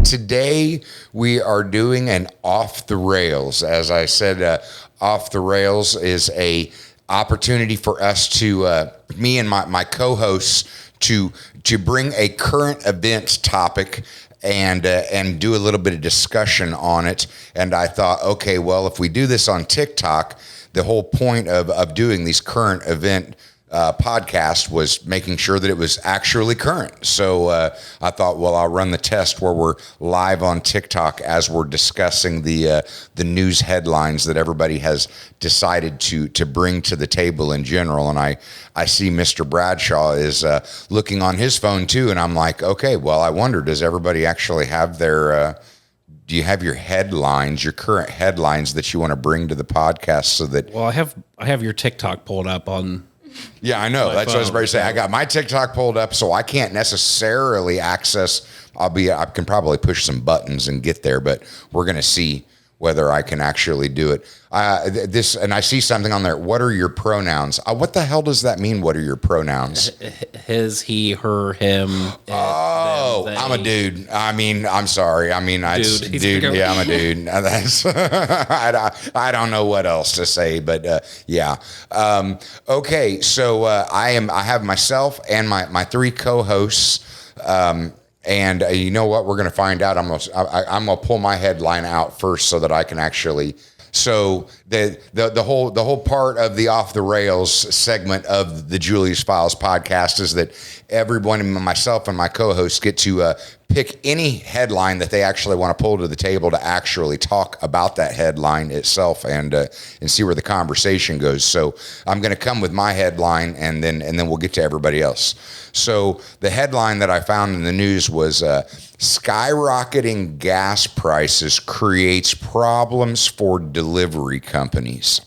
Today we are doing an off the rails. As I said, off the rails is a opportunity for us to, me and my co-hosts, to bring a current event topic and do a little bit of discussion on it. And I thought, okay, well, if we do this on TikTok, the whole point of doing these current event podcast was making sure that it was actually current. So I thought, well, I'll run the test where we're live on TikTok as we're discussing the news headlines that everybody has decided to bring to the table in general. And I see Mr. Bradshaw is looking on his phone too, and I'm like, okay, well, I wonder, does everybody actually have their do you have your headlines, your current headlines that you want to bring to the podcast so that? Well, I have your TikTok pulled up on. Yeah, I know. That's what I was about to say. I got my TikTok pulled up, so I can't necessarily access. I can probably push some buttons and get there, but we're going to see whether I can actually do it. And I see something on there. What are your pronouns? What the hell does that mean? What are your pronouns? His, he, her, him. Oh, them, I'm a dude. I mean, I'm sorry. I mean, dude. Yeah, I'm a dude. That's I don't know what else to say, but yeah. Okay, so I have myself and my three co-hosts. And you know what? We're going to find out. I'm going to pull my headline out first so that I can actually. So the whole part of the Off the Rails segment of the Julius Files podcast is that everyone, myself and my co-hosts, get to pick any headline that they actually want to pull to the table to actually talk about that headline itself and see where the conversation goes. So I'm going to come with my headline and then we'll get to everybody else. So the headline that I found in the news was skyrocketing gas prices creates problems for delivery companies.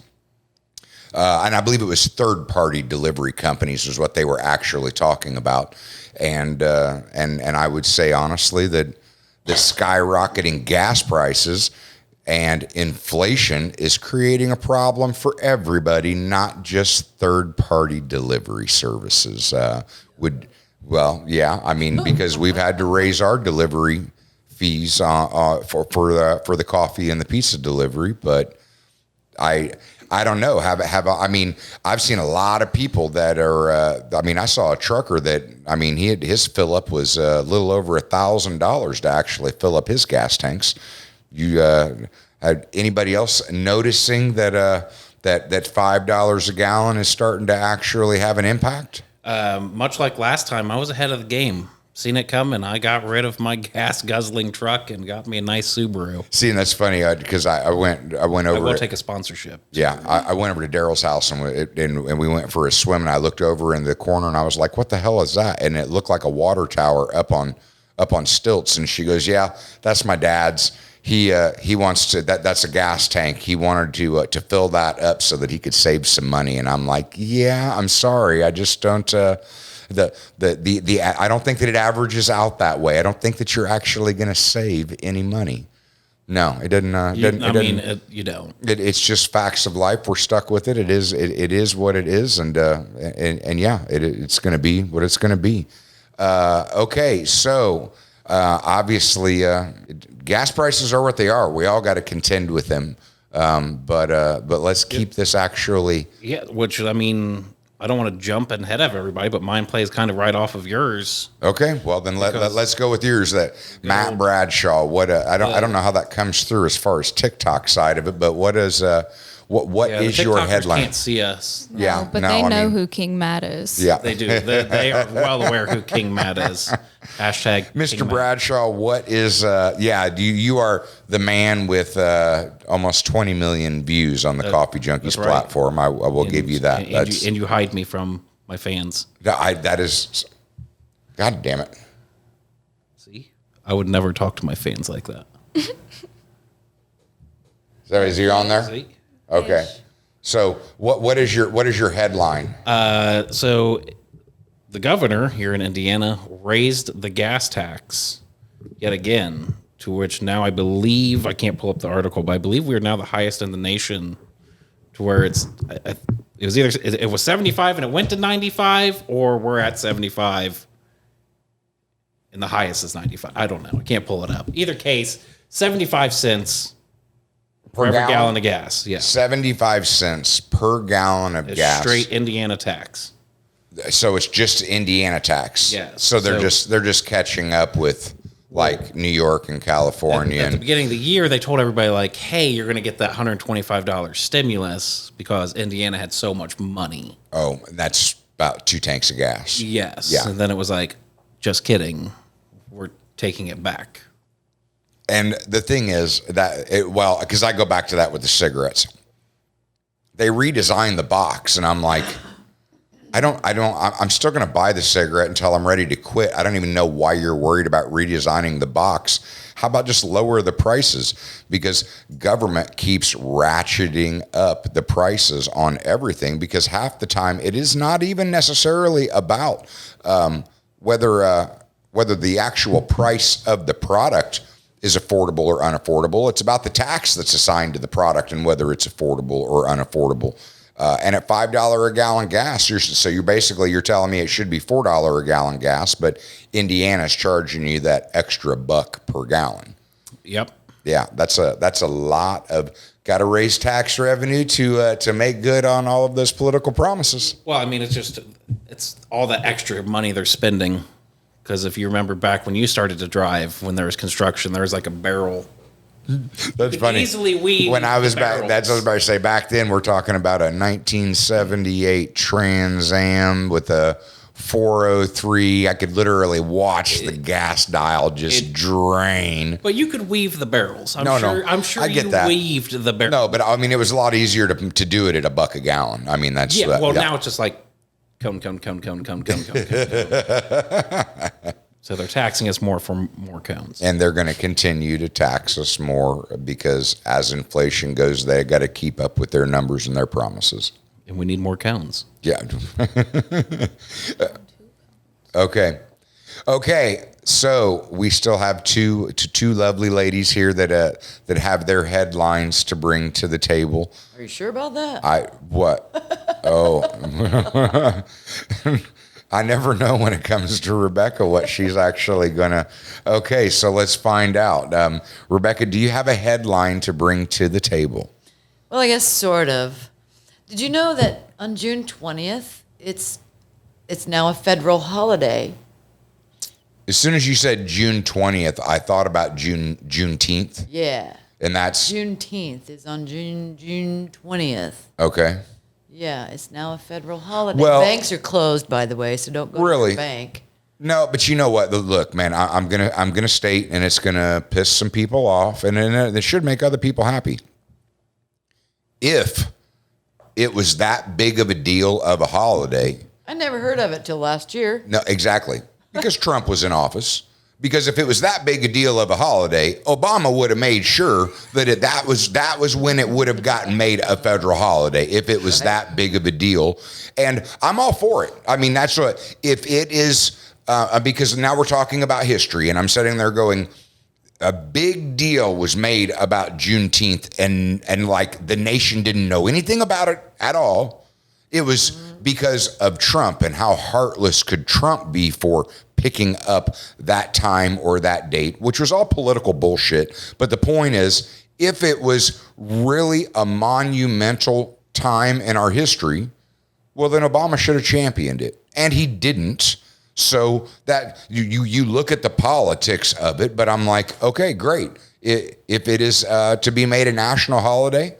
And I believe it was third-party delivery companies is what they were actually talking about. And I would say honestly that the skyrocketing gas prices and inflation is creating a problem for everybody, not just third-party delivery services. Yeah, I mean, because we've had to raise our delivery fees for the coffee and the pizza delivery, but I don't know. I mean, I've seen a lot of people that are. I saw a trucker that. His fill up was a little over $1,000 to actually fill up his gas tanks. You had anybody else noticing that $5 a gallon is starting to actually have an impact? Much like last time, I was ahead of the game. Seen it coming. I got rid of my gas guzzling truck and got me a nice Subaru. See, and that's funny because I went over. I will take a sponsorship. Yeah, I went over to Daryl's house and we went for a swim. And I looked over in the corner and I was like, "What the hell is that?" And it looked like a water tower up on stilts. And she goes, "Yeah, that's my dad's. He wants to. That's a gas tank. He wanted to fill that up so that he could save some money." And I'm like, "Yeah, I'm sorry. I just don't." I don't think that it averages out that way. I don't think that you're actually going to save any money. No, it doesn't. You don't. It's just facts of life. We're stuck with it. It is what it is, and yeah, it's going to be what it's going to be. Okay, so obviously, gas prices are what they are. We all got to contend with them. But let's keep this actually. Yeah, which I don't want to jump ahead of everybody, but mine plays kind of right off of yours. Okay, well then let's go with yours. That Matt Bradshaw. What I don't know how that comes through as far as TikTok side of it, but what is is your headline? Can't see us. Yeah, but they know who King Matt is. Yeah, they do. They are well aware who King Matt is. Hashtag Mr. King Bradshaw. What is? You are the man with almost 20 million views on the Coffee Junkies platform. I will give you that. And you hide me from my fans. That is. God damn it. See, I would never talk to my fans like that. Is he on there? See? Okay. So what is your headline? So the governor here in Indiana raised the gas tax yet again, to which now I believe, I can't pull up the article, but I believe we are now the highest in the nation, to where it was either it was 75 and it went to 95, or we're at 75 and the highest is 95. I don't know. I can't pull it up. Either case, 75 cents per every gallon of gas. Yeah, 75 cents per gallon of gas. Straight Indiana tax. So it's just Indiana tax. Yeah. So they're just catching up with like New York and California. At the beginning of the year, they told everybody like, "Hey, you're going to get that $125 stimulus because Indiana had so much money." Oh, that's about 2 tanks of gas. Yes. Yeah. And then it was like, just kidding. We're taking it back. And the thing is that because I go back to that with the cigarettes, they redesigned the box, and I'm like, I'm still going to buy the cigarette until I'm ready to quit. I don't even know why you're worried about redesigning the box. How about just lower the prices? Because government keeps ratcheting up the prices on everything, because half the time it is not even necessarily about whether the actual price of the product is affordable or unaffordable. It's about the tax that's assigned to the product and whether it's affordable or unaffordable. And at $5 a gallon gas, you're telling me it should be $4 a gallon gas, but Indiana's charging you that extra $1 per gallon. Yep. Yeah, that's a lot of got to raise tax revenue to make good on all of those political promises. Well, I mean, it's all the extra money they're spending. Because if you remember back when you started to drive, when there was construction, there was like a barrel. That's funny. Easily weave. When I was back, that's what I was about to say. Back then, we're talking about a 1978 Trans Am with a 403. I could literally watch the gas dial just drain. But you could weave the barrels. I'm sure I get you that. weaved the barrels. No, but I mean, it was a lot easier to do it at $1 a gallon. I mean, that's now it's just like cone. So they're taxing us more for more cones. And they're going to continue to tax us more because as inflation goes, they got to keep up with their numbers and their promises. And we need more cones. Yeah. Okay. So we still have two lovely ladies here that have their headlines to bring to the table. Are you sure about that? What? Oh. I never know when it comes to Rebecca what she's actually gonna. Okay, so let's find out. Rebecca, do you have a headline to bring to the table? Well, I guess sort of. Did you know that on June 20th, it's now a federal holiday? As soon as you said June 20th, I thought about Juneteenth. Yeah. And that's Juneteenth is on June 20th. Okay. Yeah, it's now a federal holiday. Well, banks are closed, by the way, so don't go to the bank. No, but you know what? Look, man, I'm gonna state, and it's gonna piss some people off, and it should make other people happy. If it was that big of a deal of a holiday, I never heard of it till last year. No, exactly, because Trump was in office. Because if it was that big a deal of a holiday, Obama would have made sure that that was when it would have gotten made a federal holiday, if it was that big of a deal. And I'm all for it. I mean, that's what, if it is, because now we're talking about history, and I'm sitting there going, a big deal was made about Juneteenth, and like the nation didn't know anything about it at all. It was because of Trump, and how heartless could Trump be for picking up that time or that date, which was all political bullshit. But the point is, if it was really a monumental time in our history, well, then Obama should have championed it. And he didn't. So that you look at the politics of it, but I'm like, okay, great. If it is to be made a national holiday,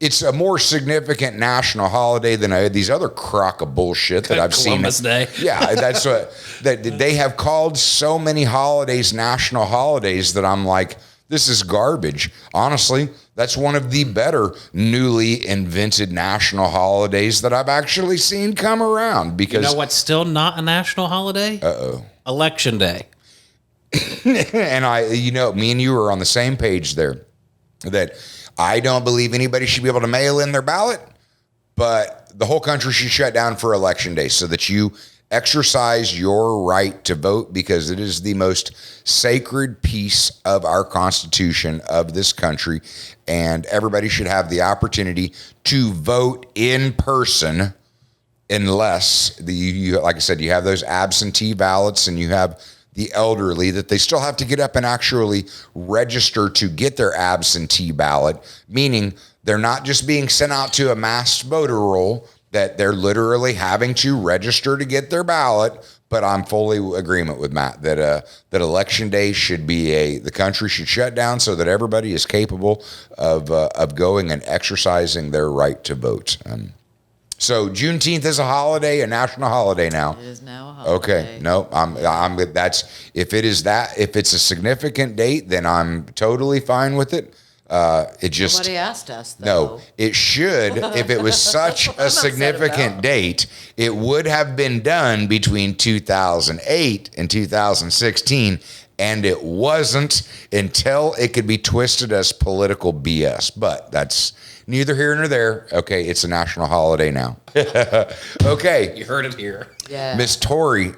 it's a more significant national holiday than these other crock of bullshit that I've seen. Columbus Day. Yeah, that's what they have called so many holidays national holidays that I'm like, this is garbage. Honestly, that's one of the better newly invented national holidays that I've actually seen come around. Because you know what's still not a national holiday? Election Day. And me and you are on the same page there. That I don't believe anybody should be able to mail in their ballot, but the whole country should shut down for Election Day so that you exercise your right to vote, because it is the most sacred piece of our Constitution of this country, and everybody should have the opportunity to vote in person, unless like I said, you have those absentee ballots and you have the elderly, that they still have to get up and actually register to get their absentee ballot, meaning they're not just being sent out to a mass voter roll, that they're literally having to register to get their ballot. But I'm fully agreement with Matt that election day should be the country should shut down so that everybody is capable of going and exercising their right to vote. So Juneteenth is a holiday, a national holiday now. It is now a holiday. Okay, no, I'm that's if it's a significant date, then I'm totally fine with it. It just Nobody asked us, though. No, it should. If it was such a significant date, it would have been done between 2008 and 2016, and it wasn't until it could be twisted as political BS. But that's neither here nor there. Okay, it's a national holiday now. Okay, You heard it here. Yeah. Miss Tori,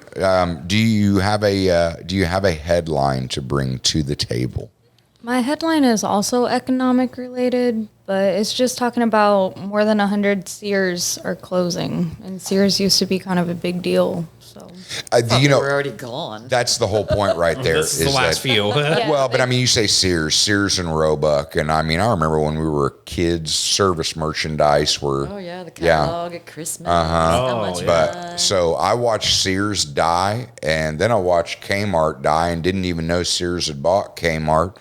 do you have a headline to bring to the table? My headline is also economic related, but it's just talking about more than 100 Sears are closing, and Sears used to be kind of a big deal. So You know, we're already gone. that's the whole point right there. This is the last few. Well, but I mean, you say Sears and Roebuck, and I mean, I remember when we were kids, service merchandise were. Oh yeah, the catalog at Christmas. Uh-huh. How much But fun. so I watched Sears die, and then I watched Kmart die, and didn't even know Sears had bought Kmart.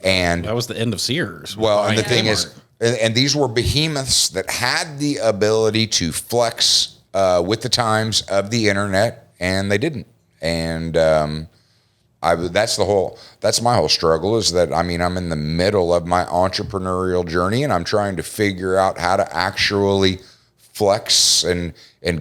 And That was the end of Sears. well, and the Buying thing Kmart. is, and these were behemoths that had the ability to flex with the times of the internet, and they didn't. And that's my whole struggle is that, I mean, I'm in the middle of my entrepreneurial journey, and I'm trying to figure out how to actually flex and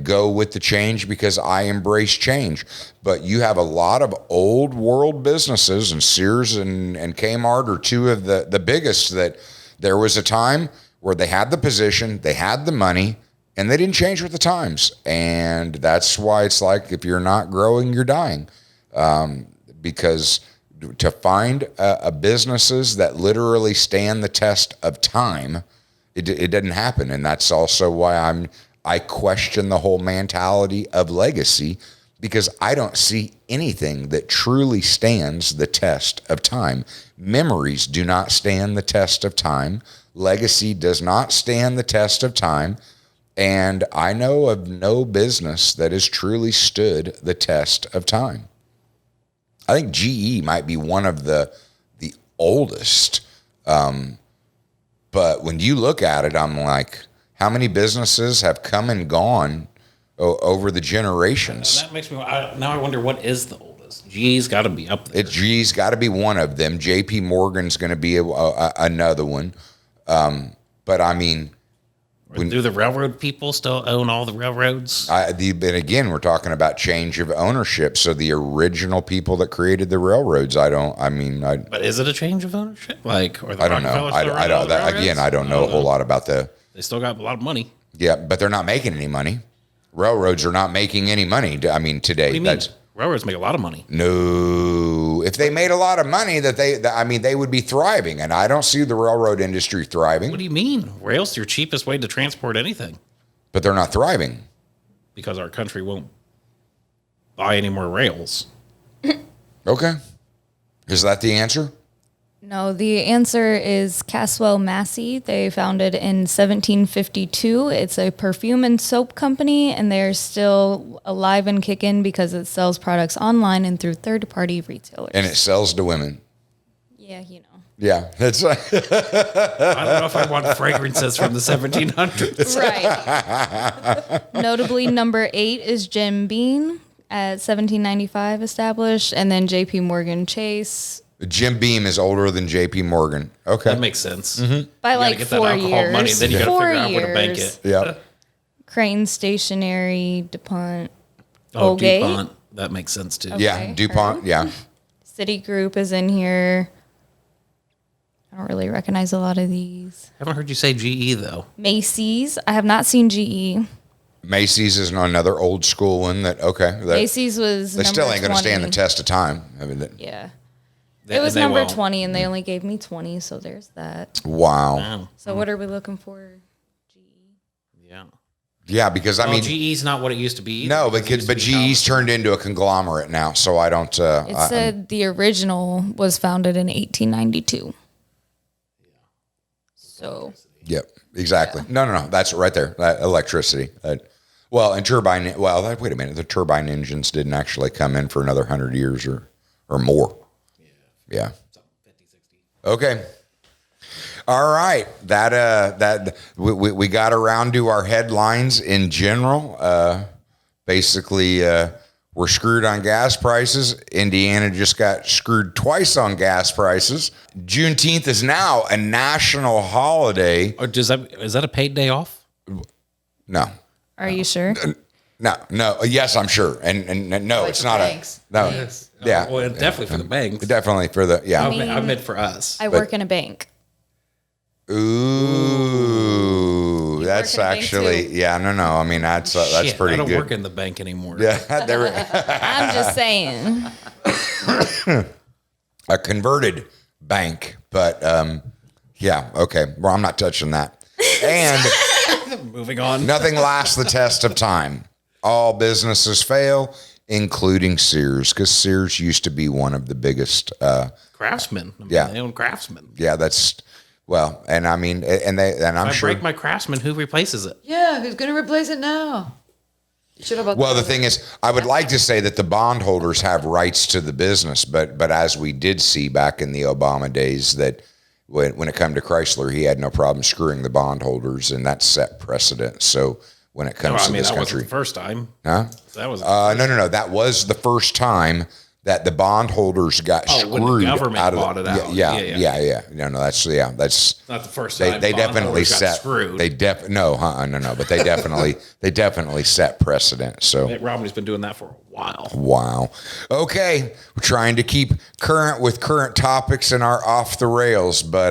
go with the change because I embrace change. But you have a lot of old world businesses, and Sears and Kmart are two of the biggest, that there was a time where they had the position, they had the money, and they didn't change with the times. And that's why it's like, if you're not growing, you're dying. Because to find businesses that literally stand the test of time, it doesn't happen. And that's also why I question the whole mentality of legacy, because I don't see anything that truly stands the test of time. Memories do not stand the test of time. Legacy does not stand the test of time. And I know of no business that has truly stood the test of time. I think GE might be one of the oldest. But when you look at it, I'm like, how many businesses have come and gone over the generations? That makes me. Now I wonder what is the oldest. GE's got to be up there. GE's got to be one of them. JP Morgan's going to be another one. But I mean, do the railroad people still own all the railroads? and again, we're talking about change of ownership. So the original people that created the railroads, But is it a change of ownership? Like, or the I don't know. Rockefellers still run all the railroads? I don't know a whole lot about They still got a lot of money. Yeah, but they're not making any money. Railroads are not making any money. I mean, today. What do you mean? Railroads make a lot of money. No, if they made a lot of money, they would be thriving, and I don't see the railroad industry thriving. What do you mean? Rail's your cheapest way to transport anything. But they're not thriving Because our country won't buy any more rails. Okay, is that the answer? no, the answer is Caswell Massey. They founded in 1752. It's a perfume and soap company, and they're still alive and kicking because it sells products online and through third-party retailers. And it sells to women. Yeah, you know. Yeah, that's right. I don't know if I want fragrances from the 1700s. Right. Notably, number 8 is Jim Beam at 1795 established, and then J.P. Morgan Chase. Jim Beam is older than J.P. Morgan. Okay, That makes sense. By You gotta like get 4 that alcohol years. money, then you got to 4 figure out where to bank years. it. yeah. Crane Stationery, DuPont, Oh, Colgate. DuPont. That makes sense too. Okay. Yeah, DuPont, yeah. Citigroup is in here. I don't really recognize a lot of these. Haven't heard you say GE though. Macy's. I have not seen GE. Macy's is another old school one Macy's was they still number ain't going to stand the 20. test of time. I mean, Yeah. They- It was they number won't. 20, and they only gave me 20, so there's that. wow. Wow. So what are we looking for? GE. Yeah. Yeah, because I mean, GE's not what it used to be. No, but GE's turned into a conglomerate now, so I don't. It said the original was founded in 1892. So. Yep, exactly. Yeah. No, that's right there. Electricity. And turbine. Well, wait a minute. The turbine engines didn't actually come in for another 100 years or more. Yeah. 50, 60. Okay. All right, that we got around to our headlines in general. Basically, we're screwed on gas prices. Indiana just got screwed twice on gas prices. Juneteenth is now a national holiday. Or is that a paid day off? No. Are you sure? No. Yes, I'm sure. And no, Like it's not banks. No. Banks. Yeah. Well, definitely for the banks. Definitely for the I meant for us. I work in a bank. Ooh, that's actually no. I mean that's Shit, pretty I don't good. work in the bank anymore. Yeah, I'm just saying. A converted bank, but yeah, okay. Well, I'm not touching that. And moving on. Nothing lasts the test of time. All businesses fail, including Sears, because Sears used to be one of the biggest craftsmen. They own Craftsman. Yeah, that's. Well, and I mean, and I'm sure. If I break my Craftsman, who replaces it? Yeah, who's going to replace it now? Well, the thing is, I would like to say that the bondholders have rights to the business, but as we did see back in the Obama days, that when it come to Chrysler, he had no problem screwing the bondholders, and that set precedent. So when it comes to this country, that wasn't the first time. Huh? That was no. That was the first time that the bondholders got screwed when the government out of bought it out. Yeah. No, that's not the first time. They definitely got set screwed. no, but they definitely set precedent. So Mitt Romney's been doing that for a while. Wow. Okay, we're trying to keep current with current topics and our off the rails, but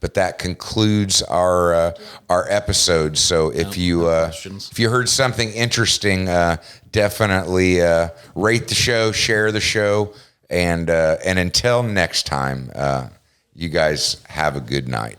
that concludes our episode. So if you heard something interesting, definitely rate the show, share the show, and until next time, you guys have a good night.